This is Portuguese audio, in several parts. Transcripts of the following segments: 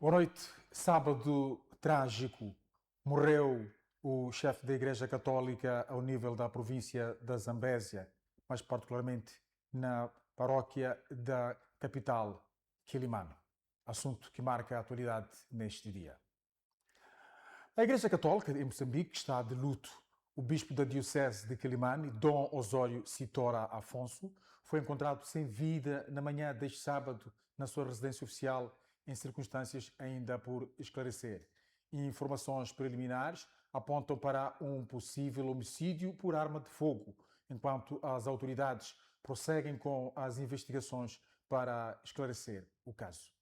Boa noite. Sábado trágico. Morreu o chefe da Igreja Católica ao nível da província da Zambésia, mais particularmente na paróquia da capital, Quelimane. Assunto que marca a atualidade neste dia. A Igreja Católica em Moçambique está de luto. O bispo da Diocese de Quelimane, Dom Osório Citora Afonso, foi encontrado sem vida na manhã deste sábado na sua residência oficial, em circunstâncias ainda por esclarecer. Informações preliminares apontam para um possível homicídio por arma de fogo, enquanto as autoridades prosseguem com as investigações para esclarecer o caso.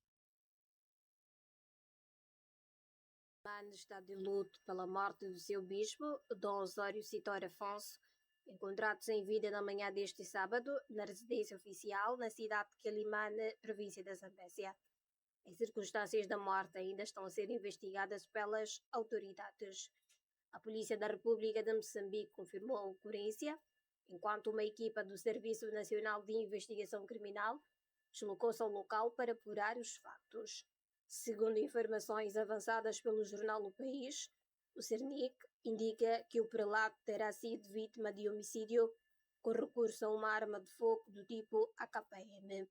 Está de luto pela morte do seu bispo, Dom Osório Citora Afonso, encontrado sem vida na manhã deste sábado na residência oficial na cidade de Quelimane, província da Zambésia. As circunstâncias da morte ainda estão a ser investigadas pelas autoridades. A Polícia da República de Moçambique confirmou a ocorrência, enquanto uma equipa do Serviço Nacional de Investigação Criminal deslocou-se ao local para apurar os fatos. Segundo informações avançadas pelo jornal O País, o CERNIC indica que o prelado terá sido vítima de homicídio com recurso a uma arma de fogo do tipo AKPM.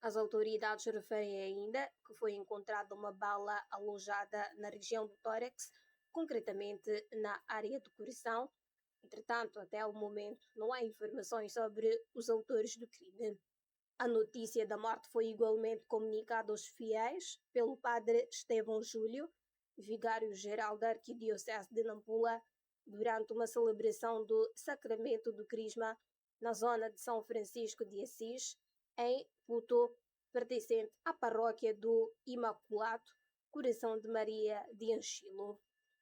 As autoridades referem ainda que foi encontrada uma bala alojada na região do tórax, concretamente na área do coração. Entretanto, até o momento, não há informações sobre os autores do crime. A notícia da morte foi igualmente comunicada aos fiéis pelo padre Estevão Júlio, vigário-geral da Arquidiocese de Nampula, durante uma celebração do Sacramento do Crisma na zona de São Francisco de Assis, em Puto, pertencente à paróquia do Imaculado Coração de Maria de Anchilo.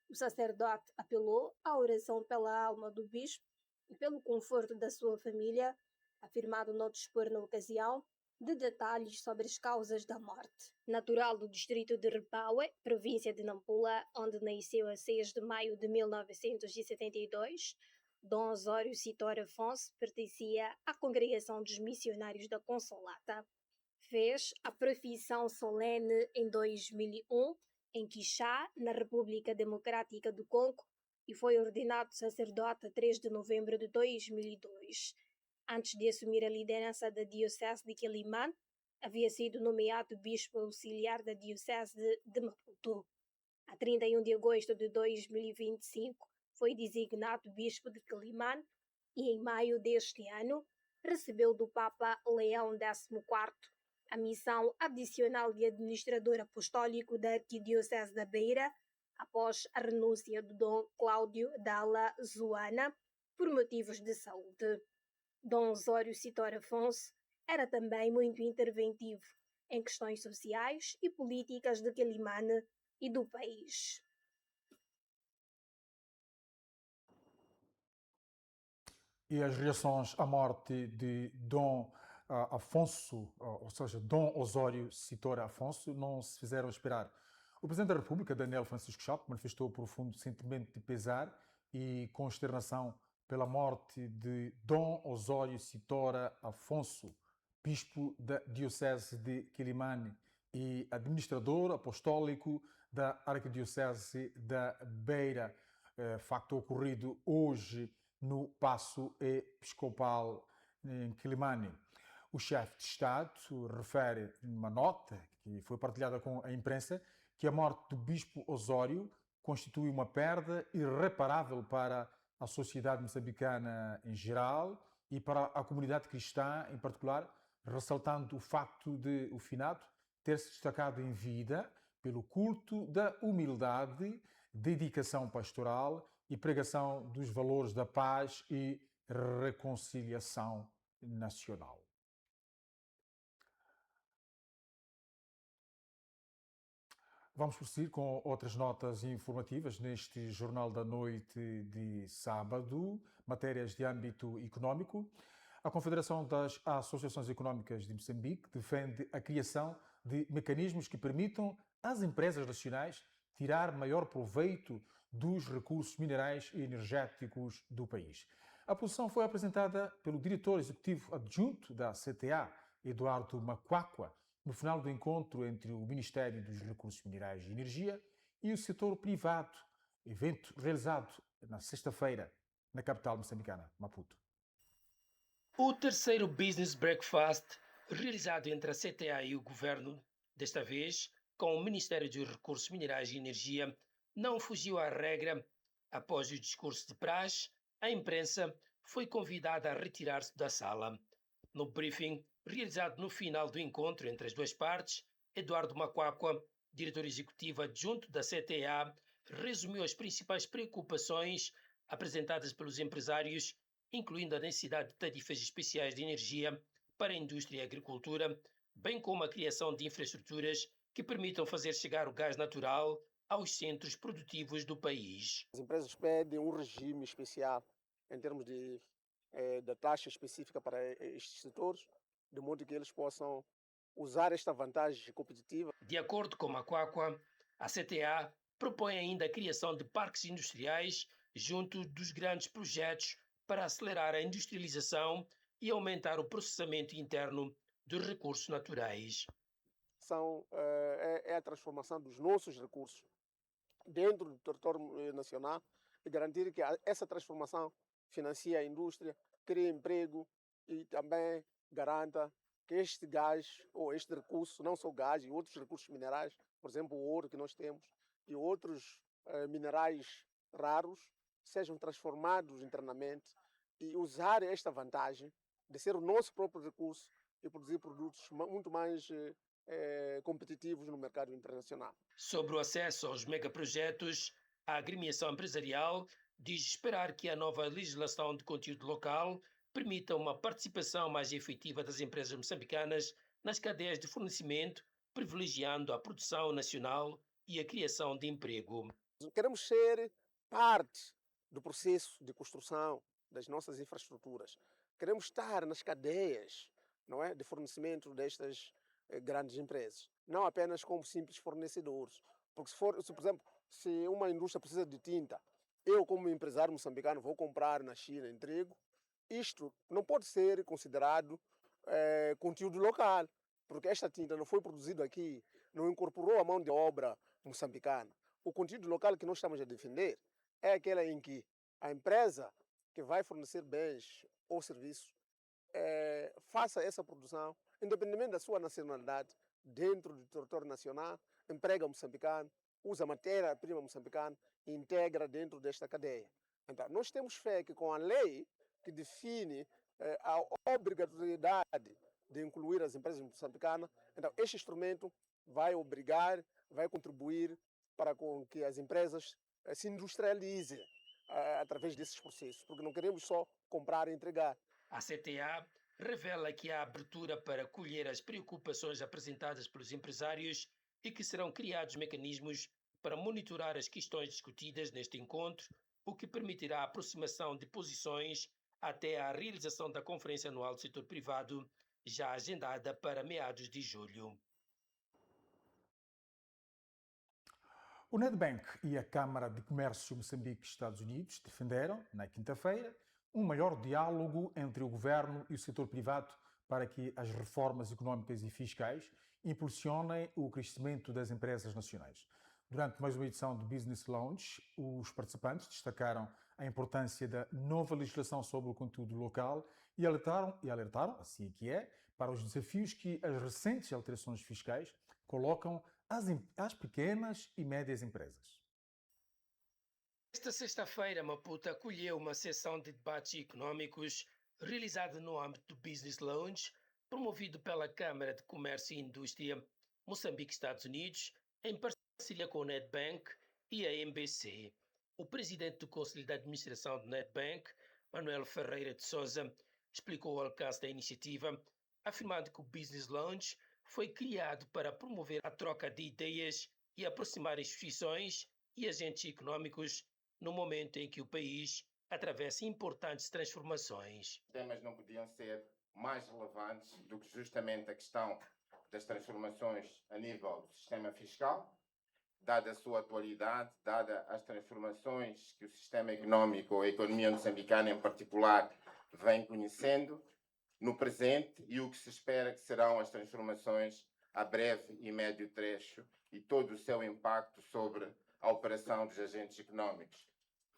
O sacerdote apelou à oração pela alma do bispo e pelo conforto da sua família, afirmado não dispor na ocasião de detalhes sobre as causas da morte. Natural do distrito de Repaue, província de Nampula, onde nasceu a 6 de maio de 1972, Dom Osório Citora Afonso pertencia à Congregação dos Missionários da Consolata. Fez a profissão solene em 2001 em Quixá, na República Democrática do Congo, e foi ordenado sacerdote a 3 de novembro de 2002. Antes de assumir a liderança da Diocese de Quelimane, havia sido nomeado bispo auxiliar da Diocese de Maputo. A 31 de agosto de 2025, foi designado bispo de Quelimane e, em maio deste ano, recebeu do Papa Leão XIV a missão adicional de administrador apostólico da Arquidiocese da Beira, após a renúncia do Dom Cláudio Dalla Zuana por motivos de saúde. Dom Osório Citora Afonso era também muito interventivo em questões sociais e políticas de Quelimane e do país. E as reações à morte de Dom Afonso, ou seja, Dom Osório Citora Afonso, não se fizeram esperar. O Presidente da República, Daniel Francisco Chapo, manifestou profundo sentimento de pesar e consternação pela morte de Dom Osório Citora Afonso, bispo da Diocese de Quelimane e administrador apostólico da Arquidiocese da Beira. Facto ocorrido hoje no Paço Episcopal em Quelimane. O chefe de Estado refere numa nota que foi partilhada com a imprensa que a morte do bispo Osório constitui uma perda irreparável para a sociedade moçambicana em geral e para a comunidade cristã em particular, ressaltando o facto de o finado ter se destacado em vida pelo culto da humildade, dedicação pastoral e pregação dos valores da paz e reconciliação nacional. Vamos prosseguir com outras notas informativas neste Jornal da Noite de sábado, matérias de âmbito económico. A Confederação das Associações Económicas de Moçambique defende a criação de mecanismos que permitam às empresas nacionais tirar maior proveito dos recursos minerais e energéticos do país. A posição foi apresentada pelo diretor executivo adjunto da CTA, Eduardo Macuacua, no final do encontro entre o Ministério dos Recursos Minerais e Energia e o setor privado, evento realizado na sexta-feira na capital moçambicana, Maputo. O terceiro Business Breakfast, realizado entre a CTA e o governo, desta vez com o Ministério dos Recursos Minerais e Energia, não fugiu à regra. Após o discurso de praxe, a imprensa foi convidada a retirar-se da sala. No briefing, realizado no final do encontro entre as duas partes, Eduardo Macuacua, diretor executivo adjunto da CTA, resumiu as principais preocupações apresentadas pelos empresários, incluindo a necessidade de tarifas especiais de energia para a indústria e a agricultura, bem como a criação de infraestruturas que permitam fazer chegar o gás natural aos centros produtivos do país. As empresas pedem um regime especial em termos de taxa específica para estes setores, de modo que eles possam usar esta vantagem competitiva. De acordo com Macuacua, a CTA propõe ainda a criação de parques industriais junto dos grandes projetos para acelerar a industrialização e aumentar o processamento interno dos recursos naturais. É a transformação dos nossos recursos dentro do território nacional e garantir que essa transformação financie a indústria, crie emprego e também garanta que este gás ou este recurso, não só o gás e outros recursos minerais, por exemplo o ouro que nós temos e outros minerais raros, sejam transformados internamente e usar esta vantagem de ser o nosso próprio recurso e produzir produtos muito mais competitivos no mercado internacional. Sobre o acesso aos megaprojetos, a agremiação empresarial diz esperar que a nova legislação de conteúdo local permita uma participação mais efetiva das empresas moçambicanas nas cadeias de fornecimento, privilegiando a produção nacional e a criação de emprego. Queremos ser parte do processo de construção das nossas infraestruturas. Queremos estar nas cadeias, não é, de fornecimento destas grandes empresas, não apenas como simples fornecedores. Porque se, por exemplo, se uma indústria precisa de tinta, eu como empresário moçambicano vou comprar na China, entrego, isto não pode ser considerado conteúdo local, porque esta tinta não foi produzida aqui, não incorporou a mão de obra moçambicana. O conteúdo local que nós estamos a defender é aquela em que a empresa que vai fornecer bens ou serviços faça essa produção, independentemente da sua nacionalidade, dentro do território nacional, emprega moçambicano, usa matéria-prima moçambicana e integra dentro desta cadeia. Então, nós temos fé que com a lei que define a obrigatoriedade de incluir as empresas moçambicanas, então este instrumento vai obrigar, vai contribuir para que as empresas se industrializem através desses processos, porque não queremos só comprar e entregar. A CTA revela que há abertura para colher as preocupações apresentadas pelos empresários e que serão criados mecanismos para monitorar as questões discutidas neste encontro, o que permitirá a aproximação de posições até à realização da Conferência Anual do Setor Privado, já agendada para meados de julho. O Nedbank e a Câmara de Comércio Moçambique-Estados Unidos defenderam, na quinta-feira, um maior diálogo entre o governo e o setor privado para que as reformas económicas e fiscais impulsionem o crescimento das empresas nacionais. Durante mais uma edição do Business Lounge, os participantes destacaram a importância da nova legislação sobre o conteúdo local e alertaram, assim que é, para os desafios que as recentes alterações fiscais colocam às pequenas e médias empresas. Esta sexta-feira, Maputo acolheu uma sessão de debates econômicos realizada no âmbito do Business Lounge, promovido pela Câmara de Comércio e Indústria Moçambique-Estados Unidos, em parceria com o Nedbank e a MBC. O presidente do Conselho de Administração do Nedbank, Manuel Ferreira de Sousa, explicou o alcance da iniciativa, afirmando que o Business Lounge foi criado para promover a troca de ideias e aproximar instituições e agentes econômicos no momento em que o país atravessa importantes transformações. Os temas não podiam ser mais relevantes do que justamente a questão das transformações a nível do sistema fiscal, dada a sua atualidade, dada as transformações que o sistema econômico, a economia moçambicana em particular, vem conhecendo no presente e o que se espera que serão as transformações a breve e médio trecho e todo o seu impacto sobre a operação dos agentes econômicos.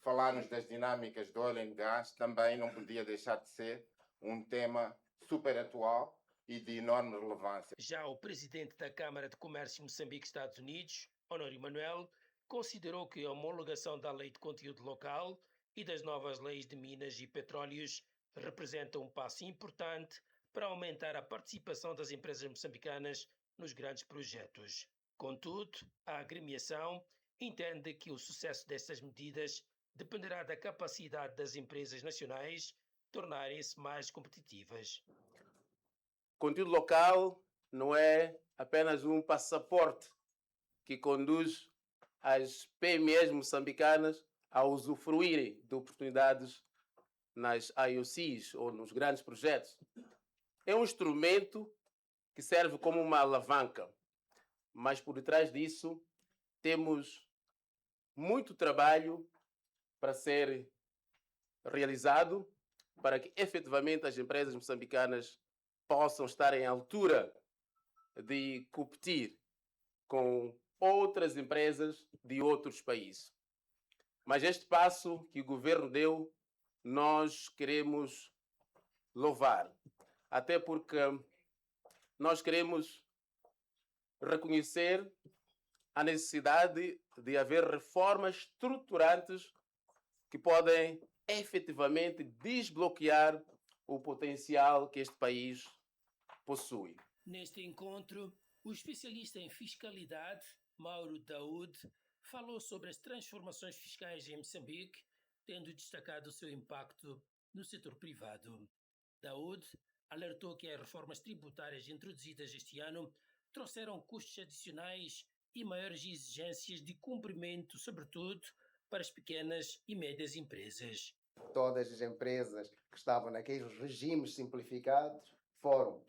Falarmos das dinâmicas do oil and gas também não podia deixar de ser um tema super atual e de enorme relevância. Já o presidente da Câmara de Comércio Moçambique-Estados Unidos, Honório Manuel, considerou que a homologação da lei de conteúdo local e das novas leis de minas e petróleos representa um passo importante para aumentar a participação das empresas moçambicanas nos grandes projetos. Contudo, a agremiação entende que o sucesso destas medidas dependerá da capacidade das empresas nacionais tornarem-se mais competitivas. Conteúdo local não é apenas um passaporte que conduz as PMEs moçambicanas a usufruírem de oportunidades nas IOCs ou nos grandes projetos. É um instrumento que serve como uma alavanca, mas por detrás disso temos muito trabalho para ser realizado para que efetivamente as empresas moçambicanas possam estar em altura de competir com outras empresas de outros países. Mas este passo que o governo deu, nós queremos louvar, até porque nós queremos reconhecer a necessidade de haver reformas estruturantes que podem efetivamente desbloquear o potencial que este país possui. Neste encontro, o especialista em fiscalidade, Mauro Daoud, falou sobre as transformações fiscais em Moçambique, tendo destacado o seu impacto no setor privado. Daoud alertou que as reformas tributárias introduzidas este ano trouxeram custos adicionais e maiores exigências de cumprimento, sobretudo para as pequenas e médias empresas. Todas as empresas que estavam naqueles regimes simplificados foram,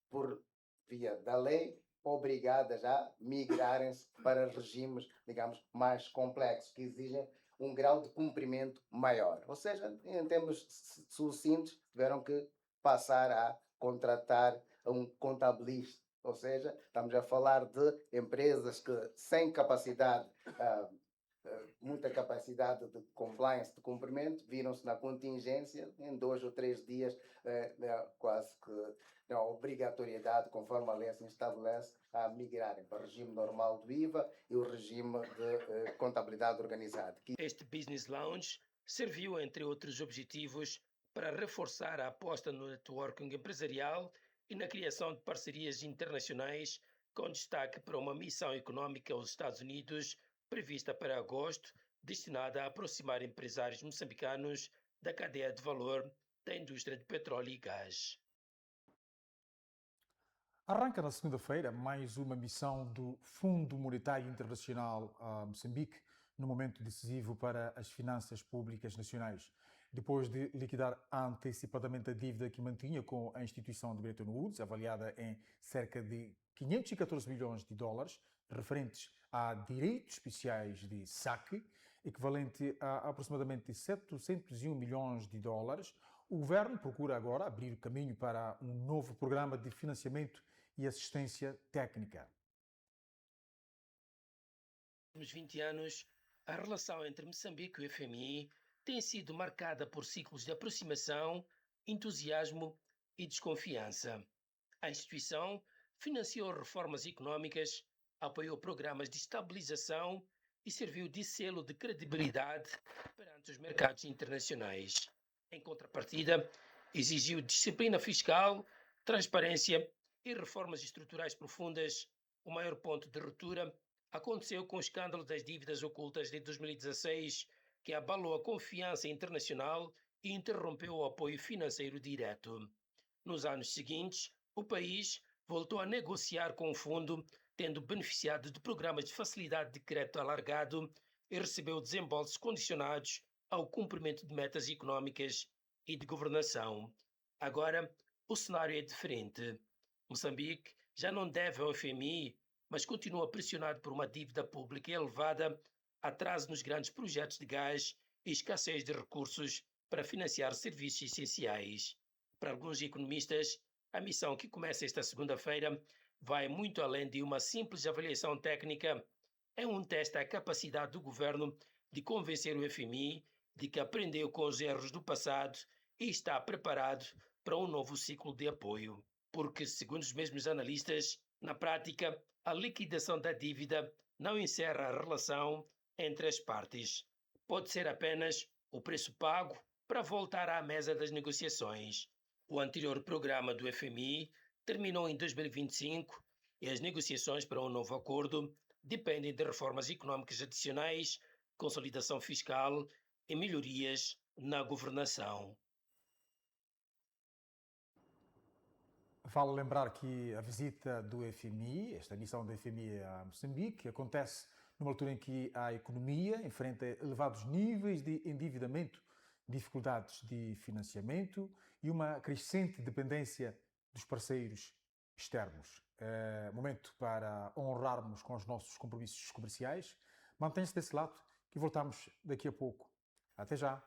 por via da lei, obrigadas a migrarem-se para regimes, digamos, mais complexos, que exigem um grau de cumprimento maior. Ou seja, em termos sucintos, tiveram que passar a contratar um contabilista. Ou seja, estamos a falar de empresas que, sem capacidade, muita capacidade de compliance, de cumprimento, viram-se na contingência, em 2 ou 3 dias, quase que a obrigatoriedade, conforme a lei assim estabelece, a migrarem para o regime normal do IVA e o regime de contabilidade organizada. Este Business Lounge serviu, entre outros objetivos, para reforçar a aposta no networking empresarial e na criação de parcerias internacionais, com destaque para uma missão econômica aos Estados Unidos, prevista para agosto, destinada a aproximar empresários moçambicanos da cadeia de valor da indústria de petróleo e gás. Arranca na segunda-feira mais uma missão do Fundo Monetário Internacional a Moçambique, no momento decisivo para as finanças públicas nacionais. Depois de liquidar antecipadamente a dívida que mantinha com a instituição de Bretton Woods, avaliada em cerca de 514 bilhões de dólares, referentes a direitos especiais de saque, equivalente a aproximadamente 701 milhões de dólares, o governo procura agora abrir o caminho para um novo programa de financiamento e assistência técnica. Nos 20 anos, a relação entre Moçambique e o FMI tem sido marcada por ciclos de aproximação, entusiasmo e desconfiança. A instituição financiou reformas econômicas, apoiou programas de estabilização e serviu de selo de credibilidade perante os mercados internacionais. Em contrapartida, exigiu disciplina fiscal, transparência e reformas estruturais profundas. O maior ponto de ruptura aconteceu com o escândalo das dívidas ocultas de 2016, que abalou a confiança internacional e interrompeu o apoio financeiro direto. Nos anos seguintes, o país voltou a negociar com o fundo, tendo beneficiado de programas de facilidade de crédito alargado e recebeu desembolsos condicionados ao cumprimento de metas econômicas e de governação. Agora, o cenário é diferente. Moçambique já não deve ao FMI, mas continua pressionado por uma dívida pública elevada, atraso nos grandes projetos de gás e escassez de recursos para financiar serviços essenciais. Para alguns economistas, a missão que começa esta segunda-feira vai muito além de uma simples avaliação técnica. É um teste à capacidade do governo de convencer o FMI de que aprendeu com os erros do passado e está preparado para um novo ciclo de apoio. Porque, segundo os mesmos analistas, na prática, a liquidação da dívida não encerra a relação entre as partes. Pode ser apenas o preço pago para voltar à mesa das negociações. O anterior programa do FMI terminou em 2025 e as negociações para um novo acordo dependem de reformas econômicas adicionais, consolidação fiscal e melhorias na governação. Vale lembrar que a visita do FMI, esta missão do FMI a Moçambique, acontece numa altura em que a economia enfrenta elevados níveis de endividamento, dificuldades de financiamento e uma crescente dependência dos parceiros externos. É momento para honrarmos com os nossos compromissos comerciais. Mantenha-se desse lado que voltamos daqui a pouco. Até já!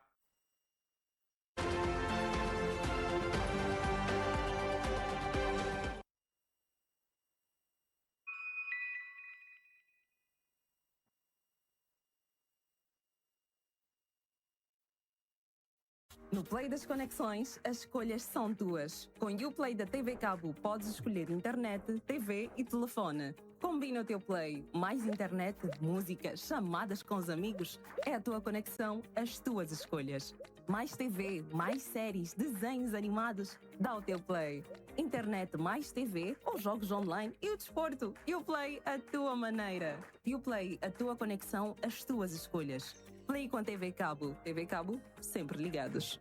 No Play das Conexões, as escolhas são tuas. Com o Uplay da TV Cabo, podes escolher internet, TV e telefone. Combina o teu Play. Mais internet, música, chamadas com os amigos. É a tua conexão, as tuas escolhas. Mais TV, mais séries, desenhos animados. Dá o teu Play. Internet mais TV ou jogos online e o desporto. Uplay, a tua maneira. Uplay, a tua conexão, as tuas escolhas. Play com TV Cabo. TV Cabo, sempre ligados.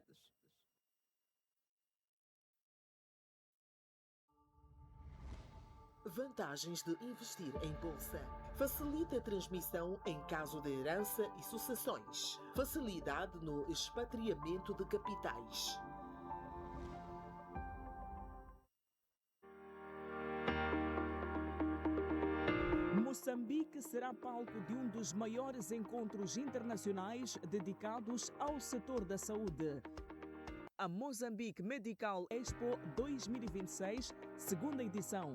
Vantagens de investir em bolsa. Facilita a transmissão em caso de herança e sucessões. Facilidade no expatriamento de capitais. Moçambique será palco de um dos maiores encontros internacionais dedicados ao setor da saúde. A Mozambique Medical Expo 2026, segunda edição.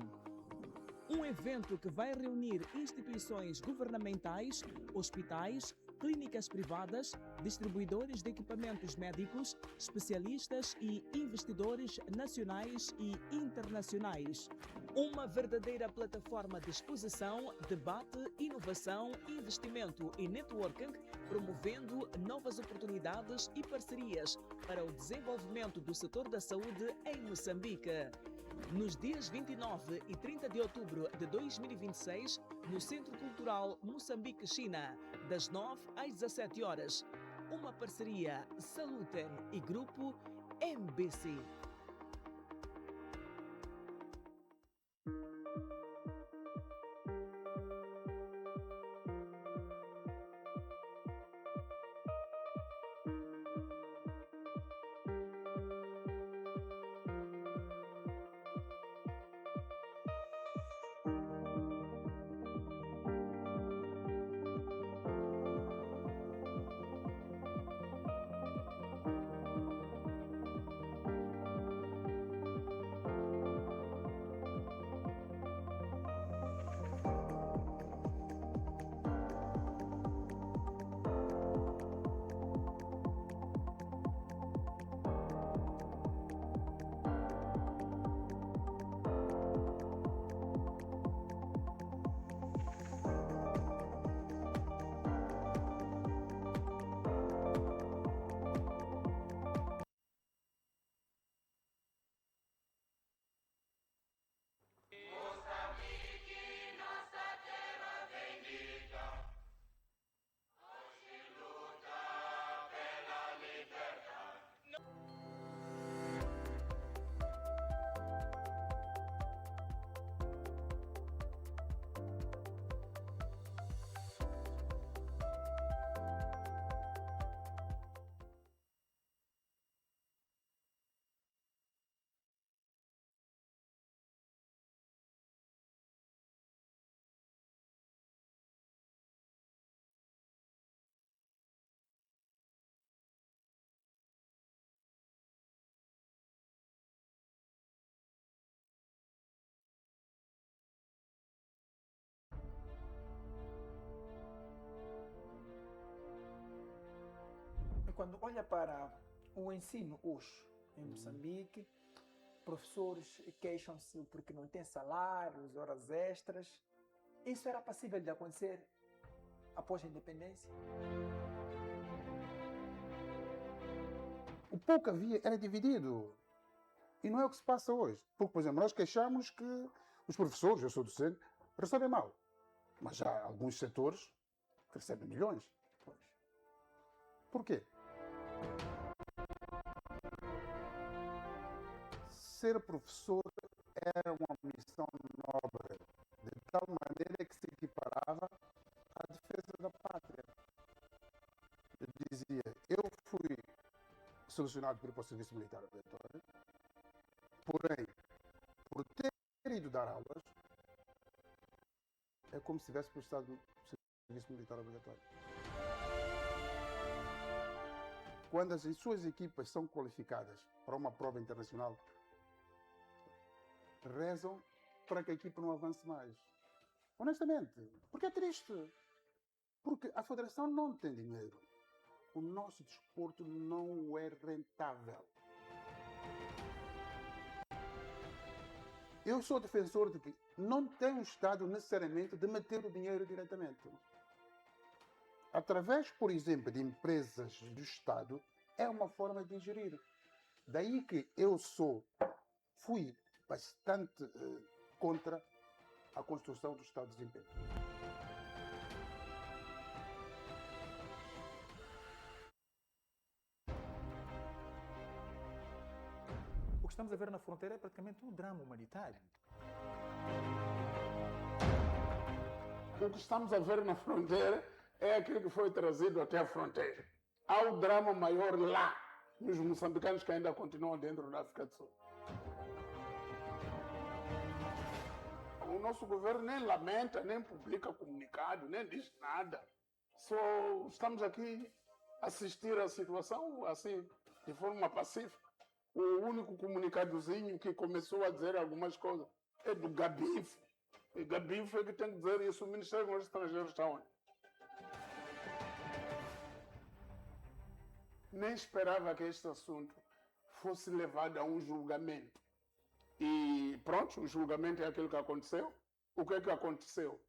Um evento que vai reunir instituições governamentais, hospitais, clínicas privadas, distribuidores de equipamentos médicos, especialistas e investidores nacionais e internacionais. Uma verdadeira plataforma de exposição, debate, inovação, investimento e networking, promovendo novas oportunidades e parcerias para o desenvolvimento do setor da saúde em Moçambique. Nos dias 29 e 30 de outubro de 2026, no Centro Cultural Moçambique-China, das 9 às 17 horas. Uma parceria Saluten e Grupo MBC. quando olha para o ensino hoje em Moçambique, professores queixam-se porque não têm salários, horas extras. Isso era passível de acontecer após a independência? O pouco havia era dividido. E não é o que se passa hoje. Porque, por exemplo, nós queixamos que os professores, eu sou docente, recebem mal. Mas há alguns setores que recebem milhões. Porquê? Ser professor era uma missão nobre, de tal maneira que se equiparava à defesa da pátria. Eu dizia, eu fui selecionado para ir para o serviço militar obrigatório, porém, por ter ido dar aulas, é como se tivesse prestado serviço militar obrigatório. Quando as suas equipas são qualificadas para uma prova internacional, rezam para que a equipa não avance mais. Honestamente, porque é triste. Porque a federação não tem dinheiro. O nosso desporto não é rentável. Eu sou defensor de que não tem o Estado necessariamente de meter o dinheiro diretamente. Através, por exemplo, de empresas do Estado, é uma forma de gerir. Daí que eu fui bastante contra a construção do Estado de desempenho. O que estamos a ver na fronteira é praticamente um drama humanitário. O que estamos a ver na fronteira é aquilo que foi trazido até a fronteira. Há um drama maior lá, nos moçambicanos que ainda continuam dentro da África do Sul. O nosso governo nem lamenta, nem publica comunicado, nem diz nada. Só estamos aqui a assistir à situação assim, de forma pacífica. O único comunicadozinho que começou a dizer algumas coisas é do Gabinfo. E Gabinfo é que tem que dizer isso, o Ministério dos Estrangeiros está onde? Nem esperava que este assunto fosse levado a um julgamento. E pronto, o julgamento é aquilo que aconteceu. O que é que aconteceu?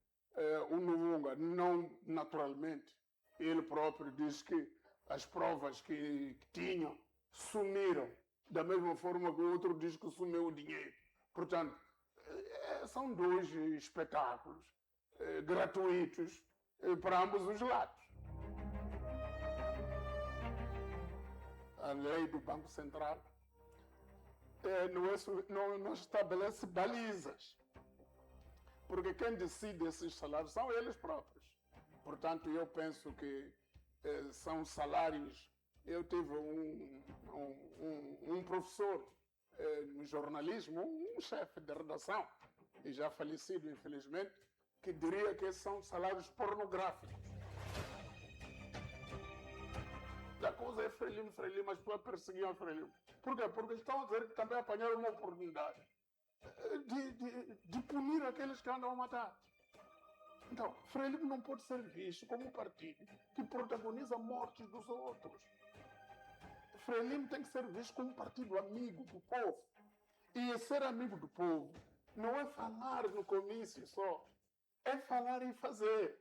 O Nuvunga, não naturalmente, ele próprio diz que as provas que tinham sumiram, da mesma forma que o outro diz que sumiu o dinheiro. Portanto, são dois espetáculos gratuitos para ambos os lados. A lei do Banco Central não estabelece balizas, porque quem decide esses salários são eles próprios. Portanto, eu penso que são salários. Eu tive um professor no jornalismo, um chefe de redação, e já falecido, infelizmente, que diria que esses são salários pornográficos. A coisa é Frelimo, mas tu perseguiam Frelimo. Por quê? Porque eles estão a dizer que também apanharam uma oportunidade de punir aqueles que andam a matar. Então, Frelimo não pode ser visto como um partido que protagoniza mortes dos outros. Frelimo tem que ser visto como um partido amigo do povo. E ser amigo do povo não é falar no comício só, é falar e fazer.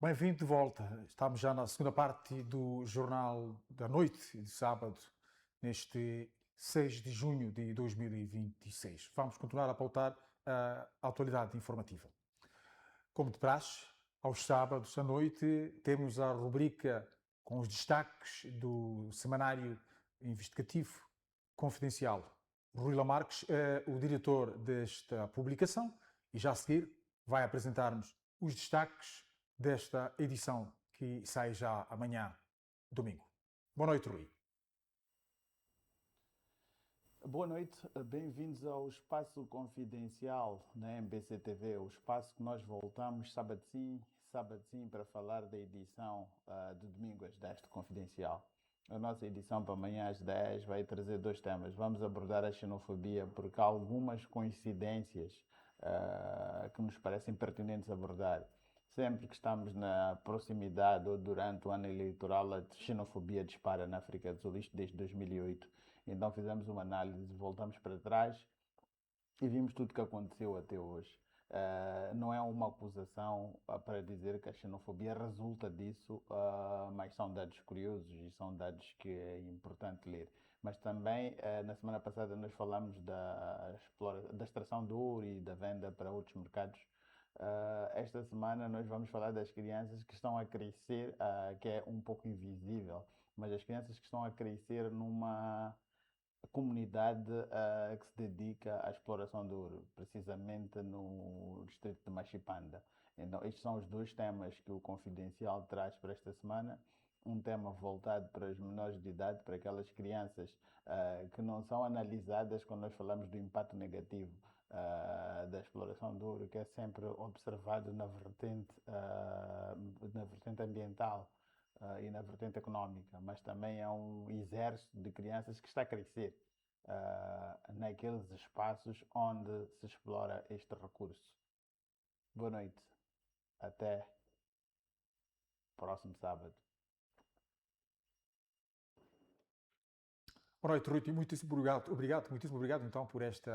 Bem-vindo de volta. Estamos já na segunda parte do Jornal da Noite de sábado, neste 6 de junho de 2026. Vamos continuar a pautar a atualidade informativa. Como de praxe, aos sábados à noite temos a rubrica com os destaques do semanário investigativo confidencial. Rui Lamarques é o diretor desta publicação e já a seguir vai apresentar-nos os destaques desta edição que sai já amanhã, domingo. Boa noite, Rui. Boa noite, bem-vindos ao Espaço Confidencial na MBC TV, o espaço que nós voltamos sábado sim, para falar da edição de domingo às 10 do Confidencial. A nossa edição para amanhã às 10 vai trazer 2 temas. Vamos abordar a xenofobia, porque há algumas coincidências que nos parecem pertinentes abordar. Sempre que estamos na proximidade ou durante o ano eleitoral, a xenofobia dispara na África do Sul, isto desde 2008. Então fizemos uma análise, voltamos para trás e vimos tudo o que aconteceu até hoje. Não é uma acusação para dizer que a xenofobia resulta disso, mas são dados curiosos e são dados que é importante ler. Mas também, na semana passada, nós falamos da extração do ouro e da venda para outros mercados. Esta semana nós vamos falar das crianças que estão a crescer, que é um pouco invisível, mas as crianças que estão a crescer numa comunidade que se dedica à exploração do ouro, precisamente no distrito de Machipanda. Então, estes são os 2 temas que o Confidencial traz para esta semana. Um tema voltado para os menores de idade, para aquelas crianças que não são analisadas quando nós falamos do impacto negativo da exploração do ouro, que é sempre observado na vertente ambiental e na vertente económica, mas também é um exército de crianças que está a crescer naqueles espaços onde se explora este recurso. Boa noite. Até próximo sábado. Boa noite, Rui. Muitíssimo obrigado então por estes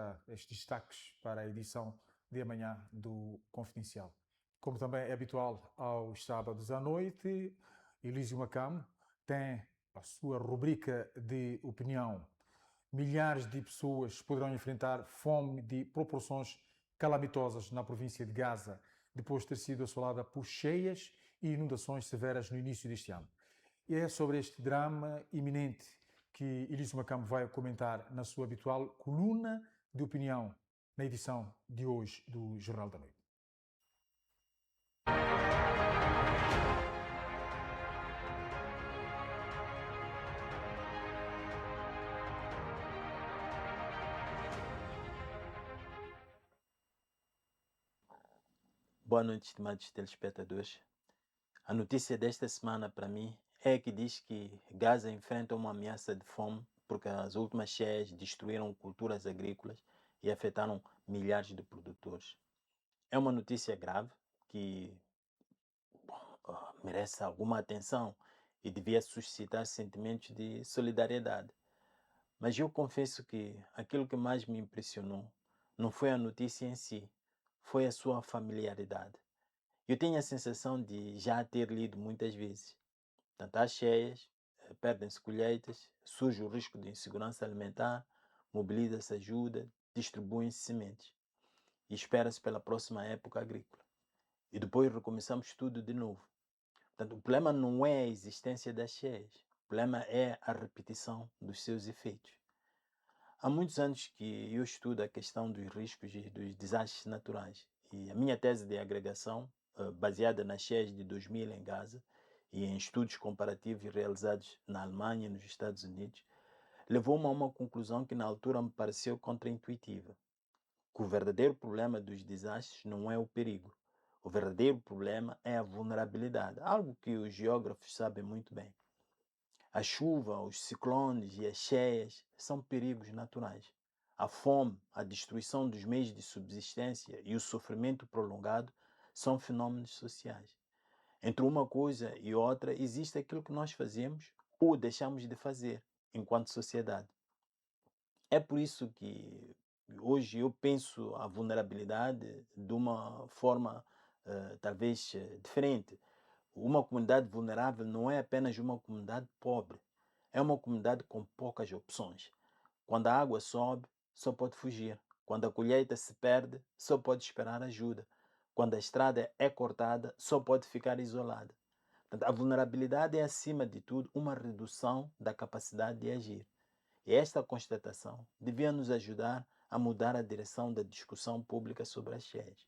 destaques para a edição de amanhã do Confidencial. Como também é habitual aos sábados à noite, Elísio Macamo tem a sua rubrica de opinião. Milhares de pessoas poderão enfrentar fome de proporções calamitosas na província de Gaza, depois de ter sido assolada por cheias e inundações severas no início deste ano. E é sobre este drama iminente que Elísio Macamo vai comentar na sua habitual coluna de opinião na edição de hoje do Jornal da Noite. Boa noite, estimados telespectadores. A notícia desta semana para mim é que diz que Gaza enfrenta uma ameaça de fome porque as últimas cheias destruíram culturas agrícolas e afetaram milhares de produtores. É uma notícia grave que merece alguma atenção e devia suscitar sentimentos de solidariedade. Mas eu confesso que aquilo que mais me impressionou não foi a notícia em si, foi a sua familiaridade. Eu tenho a sensação de já ter lido muitas vezes. Portanto, há cheias, perdem-se colheitas, surge o risco de insegurança alimentar, mobiliza-se ajuda, distribuem-se sementes e espera-se pela próxima época agrícola. E depois recomeçamos tudo de novo. Portanto, o problema não é a existência das cheias, o problema é a repetição dos seus efeitos. Há muitos anos que eu estudo a questão dos riscos e dos desastres naturais e a minha tese de agregação, baseada nas cheias de 2000 em Gaza e em estudos comparativos realizados na Alemanha e nos Estados Unidos, levou-me a uma conclusão que na altura me pareceu contraintuitiva. Que o verdadeiro problema dos desastres não é o perigo. O verdadeiro problema é a vulnerabilidade, algo que os geógrafos sabem muito bem. A chuva, os ciclones e as cheias são perigos naturais. A fome, a destruição dos meios de subsistência e o sofrimento prolongado são fenômenos sociais. Entre uma coisa e outra existe aquilo que nós fazemos ou deixamos de fazer enquanto sociedade. É por isso que hoje eu penso a vulnerabilidade de uma forma talvez diferente. Uma comunidade vulnerável não é apenas uma comunidade pobre, é uma comunidade com poucas opções. Quando a água sobe, só pode fugir. Quando a colheita se perde, só pode esperar ajuda. Quando a estrada é cortada, só pode ficar isolada. Portanto, a vulnerabilidade é, acima de tudo, uma redução da capacidade de agir. E esta constatação devia nos ajudar a mudar a direção da discussão pública sobre as cheias.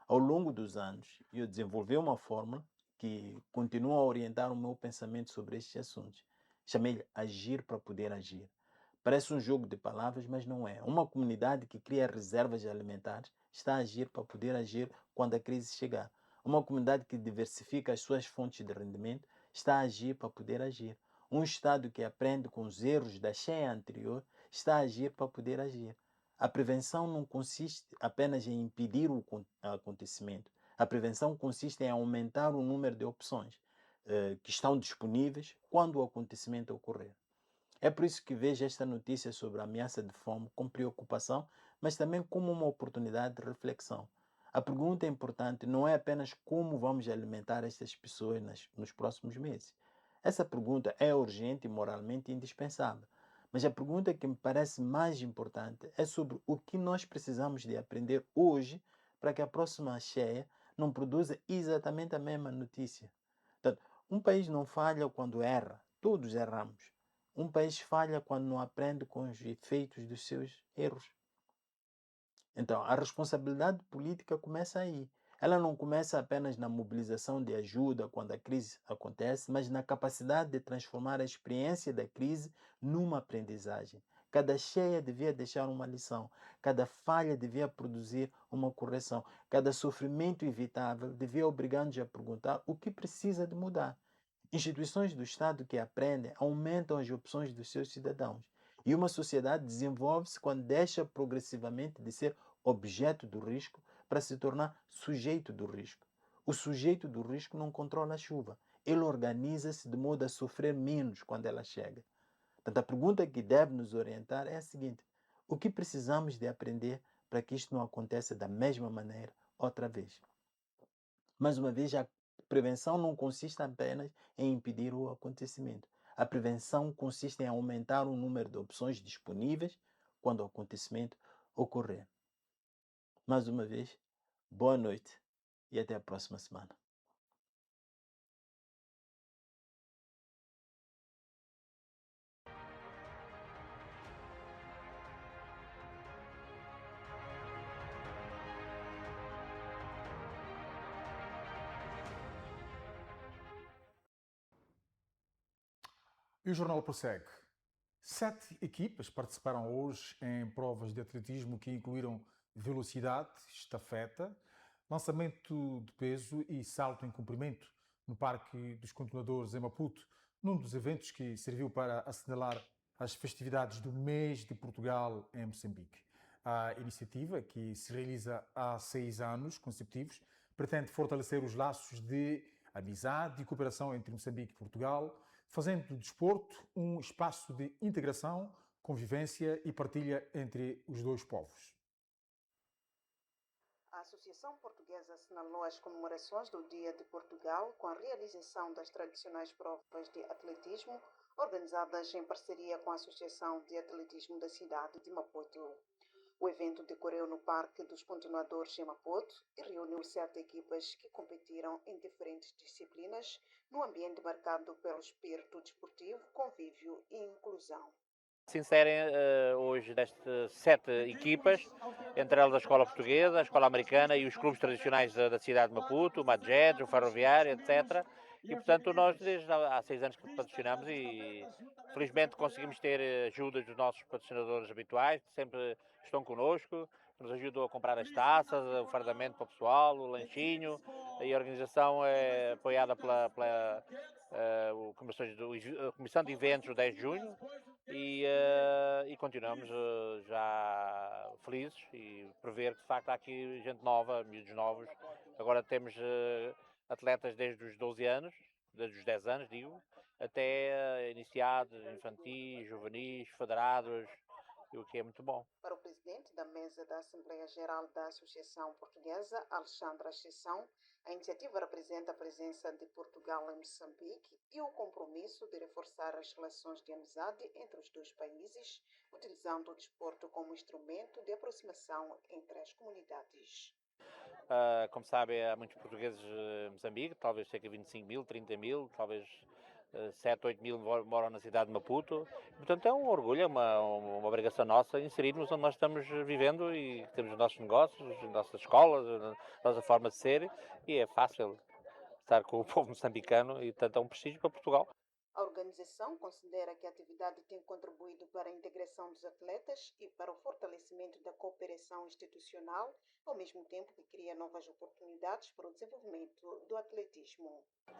Ao longo dos anos, eu desenvolvi uma fórmula que continua a orientar o meu pensamento sobre estes assuntos. Chamei-lhe agir para poder agir. Parece um jogo de palavras, mas não é. Uma comunidade que cria reservas alimentares está a agir para poder agir quando a crise chegar. Uma comunidade que diversifica as suas fontes de rendimento está a agir para poder agir. Um Estado que aprende com os erros da cheia anterior está a agir para poder agir. A prevenção não consiste apenas em impedir o acontecimento. A prevenção consiste em aumentar o número de opções que estão disponíveis quando o acontecimento ocorrer. É por isso que vejo esta notícia sobre a ameaça de fome com preocupação, mas também como uma oportunidade de reflexão. A pergunta importante não é apenas como vamos alimentar estas pessoas nos próximos meses. Essa pergunta é urgente e moralmente indispensável. Mas a pergunta que me parece mais importante é sobre o que nós precisamos de aprender hoje para que a próxima cheia não produza exatamente a mesma notícia. Portanto, um país não falha quando erra, todos erramos. Um país falha quando não aprende com os efeitos dos seus erros. Então, a responsabilidade política começa aí. Ela não começa apenas na mobilização de ajuda quando a crise acontece, mas na capacidade de transformar a experiência da crise numa aprendizagem. Cada cheia devia deixar uma lição, cada falha devia produzir uma correção, cada sofrimento evitável devia obrigar-nos a perguntar o que precisa de mudar. Instituições do Estado que aprendem aumentam as opções dos seus cidadãos. E uma sociedade desenvolve-se quando deixa progressivamente de ser objeto do risco para se tornar sujeito do risco. O sujeito do risco não controla a chuva. Ele organiza-se de modo a sofrer menos quando ela chega. Portanto, a pergunta que deve nos orientar é a seguinte: o que precisamos de aprender para que isto não aconteça da mesma maneira outra vez? Mais uma vez, a prevenção não consiste apenas em impedir o acontecimento. A prevenção consiste em aumentar o número de opções disponíveis quando o acontecimento ocorrer. Mais uma vez, boa noite e até a próxima semana. E o jornal prossegue. 7 equipas participaram hoje em provas de atletismo que incluíram velocidade, estafeta, lançamento de peso e salto em comprimento no Parque dos Continuadores em Maputo, num dos eventos que serviu para assinalar as festividades do mês de Portugal em Moçambique. A iniciativa, que se realiza há 6 anos consecutivos, pretende fortalecer os laços de amizade e cooperação entre Moçambique e Portugal, fazendo do desporto um espaço de integração, convivência e partilha entre os dois povos. A Associação Portuguesa assinalou as comemorações do Dia de Portugal com a realização das tradicionais provas de atletismo, organizadas em parceria com a Associação de Atletismo da cidade de Maputo. O evento decorreu no Parque dos Continuadores em Maputo e reuniu 7 equipas que competiram em diferentes disciplinas, no ambiente marcado pelo espírito desportivo, convívio e inclusão. Se inserem hoje destas 7 equipas, entre elas a Escola Portuguesa, a Escola Americana e os clubes tradicionais da cidade de Maputo, o Madjed, o Ferroviário, etc. E, portanto, nós desde há 6 anos que patrocinamos e felizmente conseguimos ter ajuda dos nossos patrocinadores habituais, que sempre estão connosco, que nos ajudam a comprar as taças, o fardamento para o pessoal, o lanchinho, e a organização é apoiada pela a Comissão de Eventos do 10 de junho e continuamos já felizes e por ver que de facto há aqui gente nova, miúdos novos. Agora temos atletas desde os 12 anos, desde os 10 anos, digo, até iniciados, infantis, juvenis, federados, o que é muito bom. Para o presidente da mesa da Assembleia Geral da Associação Portuguesa, Alexandre Ascensão, a iniciativa representa a presença de Portugal em Moçambique e o compromisso de reforçar as relações de amizade entre os dois países, utilizando o desporto como instrumento de aproximação entre as comunidades. Como sabem, há muitos portugueses em Moçambique, talvez cerca de 25 mil, 30 mil, talvez 7, 8 mil moram na cidade de Maputo. Portanto, é um orgulho, é uma obrigação nossa inserir-nos onde nós estamos vivendo e temos os nossos negócios, as nossas escolas, a nossa forma de ser, e é fácil estar com o povo moçambicano e, portanto, é um prestígio para Portugal. A organização considera que a atividade tem contribuído para a integração dos atletas e para o fortalecimento da cooperação institucional, ao mesmo tempo que cria novas oportunidades para o desenvolvimento do atletismo.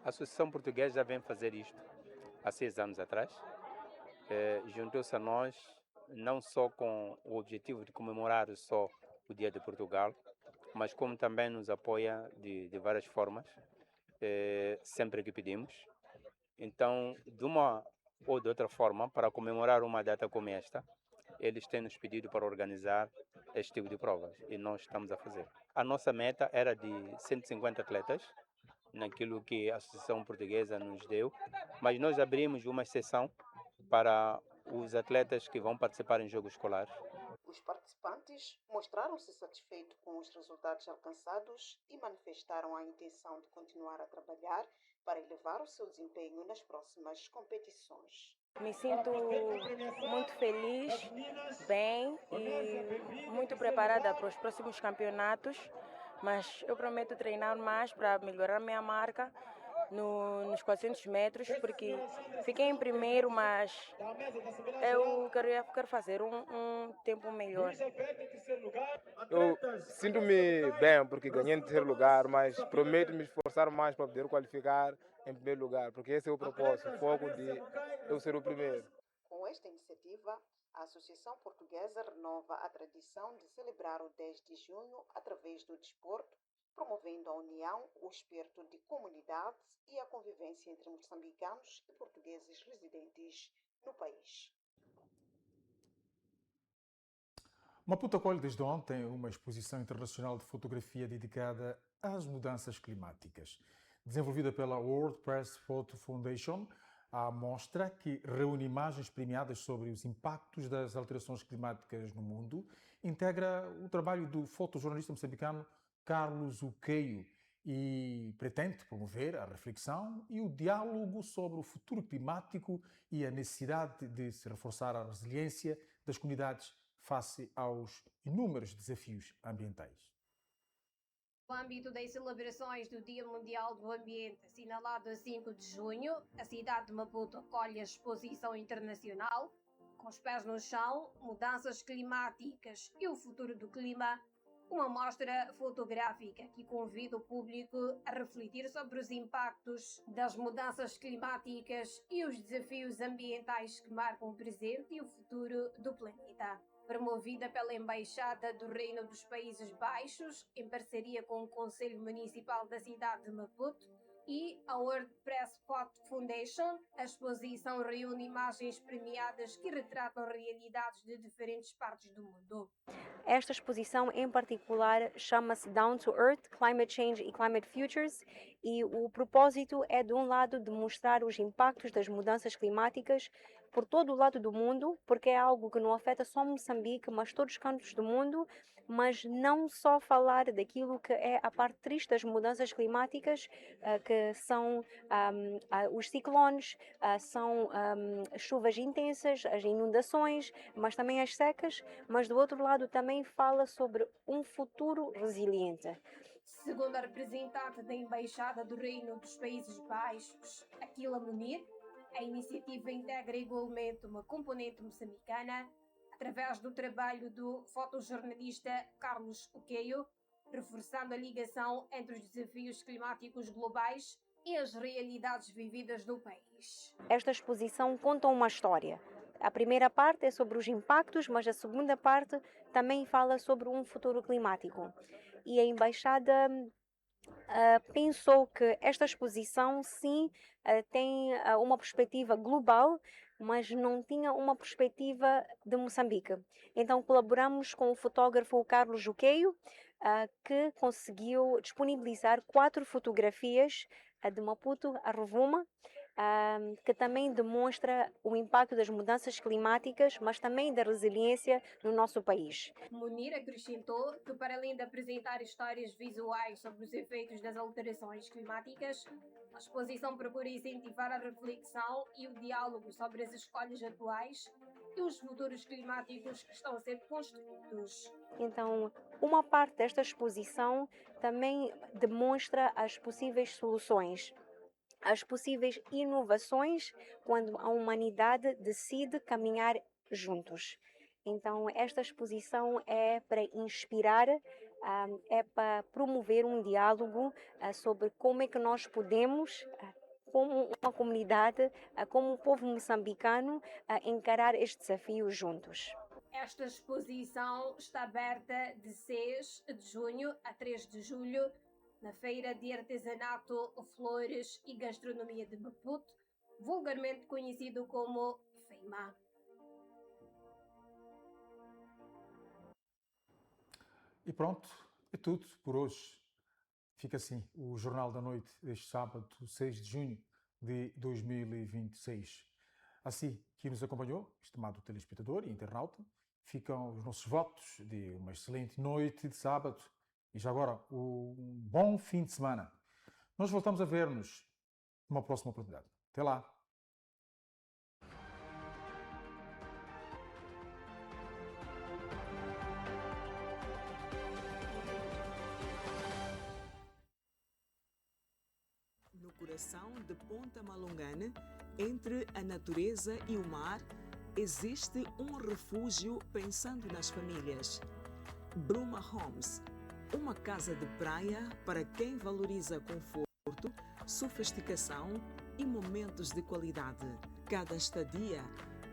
A Associação Portuguesa já vem fazer isto há 6 anos atrás. Juntou-se a nós não só com o objetivo de comemorar só o Dia de Portugal, mas como também nos apoia de várias formas, sempre que pedimos. Então, de uma ou de outra forma, para comemorar uma data como esta, eles têm nos pedido para organizar este tipo de provas e nós estamos a fazer. A nossa meta era de 150 atletas, naquilo que a Associação Portuguesa nos deu, mas nós abrimos uma exceção para os atletas que vão participar em jogos escolares. Os participantes mostraram-se satisfeitos com os resultados alcançados e manifestaram a intenção de continuar a trabalhar para elevar o seu desempenho nas próximas competições. Me sinto muito feliz, bem e muito preparada para os próximos campeonatos, mas eu prometo treinar mais para melhorar minha marca nos 400 metros, porque fiquei em primeiro, mas eu quero fazer um tempo melhor. Eu sinto-me bem porque ganhei em terceiro lugar, mas prometo me esforçar mais para poder qualificar em primeiro lugar, porque esse é o propósito, o foco de eu ser o primeiro. Com esta iniciativa, a Associação Portuguesa renova a tradição de celebrar o 10 de junho através do desporto, promovendo a união, o espírito de comunidade e a convivência entre moçambicanos e portugueses residentes no país. Maputo acolhe desde ontem uma exposição internacional de fotografia dedicada às mudanças climáticas. Desenvolvida pela World Press Photo Foundation, a mostra, que reúne imagens premiadas sobre os impactos das alterações climáticas no mundo, integra o trabalho do fotojornalista moçambicano Carlos Uqueio e pretende promover a reflexão e o diálogo sobre o futuro climático e a necessidade de se reforçar a resiliência das comunidades face aos inúmeros desafios ambientais. No âmbito das celebrações do Dia Mundial do Ambiente, assinalado a 5 de junho, a cidade de Maputo acolhe a exposição internacional Com os Pés no Chão, Mudanças Climáticas e o Futuro do Clima, uma mostra fotográfica que convida o público a refletir sobre os impactos das mudanças climáticas e os desafios ambientais que marcam o presente e o futuro do planeta. Promovida pela Embaixada do Reino dos Países Baixos, em parceria com o Conselho Municipal da cidade de Maputo e a World Press Photo Foundation, a exposição reúne imagens premiadas que retratam realidades de diferentes partes do mundo. Esta exposição em particular chama-se Down to Earth, Climate Change e Climate Futures, e o propósito é, de um lado, demonstrar os impactos das mudanças climáticas por todo o lado do mundo, porque é algo que não afeta só Moçambique, mas todos os cantos do mundo, mas não só falar daquilo que é a parte triste das mudanças climáticas, que são os ciclones, são as chuvas intensas, as inundações, mas também as secas, mas do outro lado também fala sobre um futuro resiliente. Segundo a representante da Embaixada do Reino dos Países Baixos, Aquila Munir, a iniciativa integra igualmente uma componente moçambicana através do trabalho do fotojornalista Carlos Uqueio, reforçando a ligação entre os desafios climáticos globais e as realidades vividas no país. Esta exposição conta uma história. A primeira parte é sobre os impactos, mas a segunda parte também fala sobre um futuro climático. E a Embaixada pensou que esta exposição, sim, tem uma perspectiva global, mas não tinha uma perspectiva de Moçambique. Então colaboramos com o fotógrafo Carlos Uqueio, que conseguiu disponibilizar 4 fotografias de Maputo a Rovuma, que também demonstra o impacto das mudanças climáticas, mas também da resiliência no nosso país. Munir acrescentou que, para além de apresentar histórias visuais sobre os efeitos das alterações climáticas, a exposição procura incentivar a reflexão e o diálogo sobre as escolhas atuais e os futuros climáticos que estão a ser construídos. Então, uma parte desta exposição também demonstra as possíveis soluções. as possíveis inovações quando a humanidade decide caminhar juntos. Então, esta exposição é para inspirar, é para promover um diálogo sobre como é que nós podemos, como uma comunidade, como o povo moçambicano, encarar este desafio juntos. Esta exposição está aberta de 6 de junho a 3 de julho na Feira de Artesanato, Flores e Gastronomia de Maputo, vulgarmente conhecido como FEIMA. E pronto, é tudo por hoje. Fica assim o Jornal da Noite deste sábado, 6 de junho de 2026. Assim que nos acompanhou, estimado telespectador e internauta, ficam os nossos votos de uma excelente noite de sábado e já agora um bom fim de semana. Nós voltamos a ver-nos numa próxima oportunidade. Até lá! No coração de Ponta Malongane, entre a natureza e o mar, existe um refúgio pensando nas famílias. Bruma Homes, uma casa de praia para quem valoriza conforto, sofisticação e momentos de qualidade. Cada estadia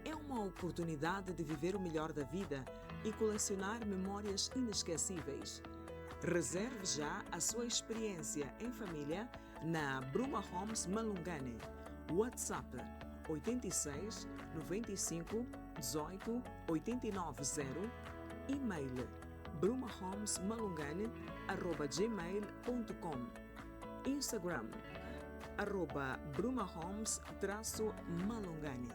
é uma oportunidade de viver o melhor da vida e colecionar memórias inesquecíveis. Reserve já a sua experiência em família na Bruma Homes Malungane. WhatsApp 86 95 18 89 0. E-mail brumahomesmalungane@gmail.com. Instagram @brumahomes_malungane.